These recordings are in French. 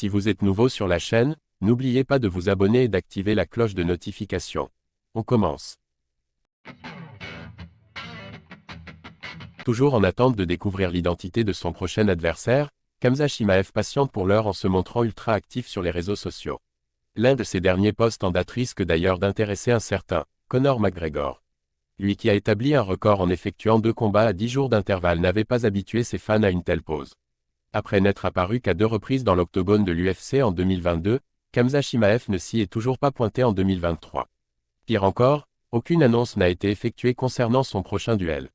Si vous êtes nouveau sur la chaîne, n'oubliez pas de vous abonner et d'activer la cloche de notification. On commence. Toujours en attente de découvrir l'identité de son prochain adversaire, Khamzat Chimaev patiente pour l'heure en se montrant ultra actif sur les réseaux sociaux. L'un de ses derniers posts en date risque d'ailleurs d'intéresser un certain Conor McGregor. Lui qui a établi un record en effectuant 2 combats à 10 jours d'intervalle n'avait pas habitué ses fans à une telle pause. Après n'être apparu qu'à 2 reprises dans l'octogone de l'UFC en 2022, Khamzat Chimaev ne s'y est toujours pas pointé en 2023. Pire encore, aucune annonce n'a été effectuée concernant son prochain duel.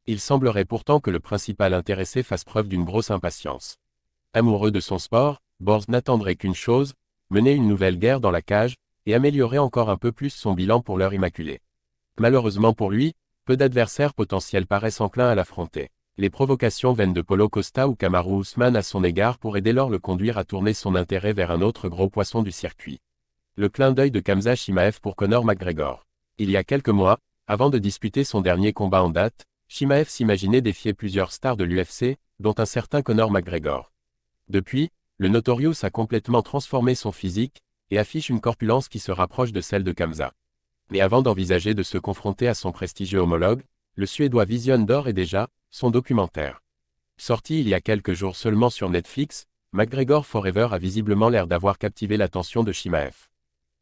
Il semblerait pourtant que le principal intéressé fasse preuve d'une grosse impatience. Amoureux de son sport, Borz n'attendrait qu'une chose, mener une nouvelle guerre dans la cage, et améliorer encore un peu plus son bilan pour l'heure immaculée. Malheureusement pour lui, peu d'adversaires potentiels paraissent enclins à l'affronter. Les provocations vaines de Paulo Costa ou Kamaru Usman à son égard pourraient dès lors le conduire à tourner son intérêt vers un autre gros poisson du circuit. Le clin d'œil de Khamzat Chimaev pour Conor McGregor. Il y a quelques mois, avant de disputer son dernier combat en date, Chimaev s'imaginait défier plusieurs stars de l'UFC, dont un certain Conor McGregor. Depuis, le Notorious a complètement transformé son physique, et affiche une corpulence qui se rapproche de celle de Khamzat. Mais avant d'envisager de se confronter à son prestigieux homologue, le Suédois visionne d'ores et déjà son documentaire. Sorti il y a quelques jours seulement sur Netflix, McGregor Forever a visiblement l'air d'avoir captivé l'attention de Chimaev.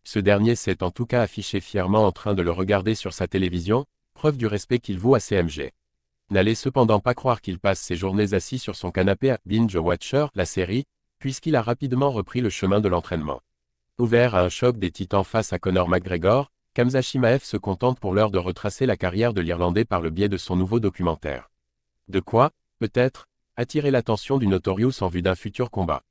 Ce dernier s'est en tout cas affiché fièrement en train de le regarder sur sa télévision, preuve du respect qu'il voue à CMG. N'allez cependant pas croire qu'il passe ses journées assis sur son canapé à Binge Watcher, la série, puisqu'il a rapidement repris le chemin de l'entraînement. Ouvert à un choc des titans face à Conor McGregor, Khamzat Chimaev se contente pour l'heure de retracer la carrière de l'Irlandais par le biais de son nouveau documentaire. De quoi, peut-être, attirer l'attention du Notorious en vue d'un futur combat.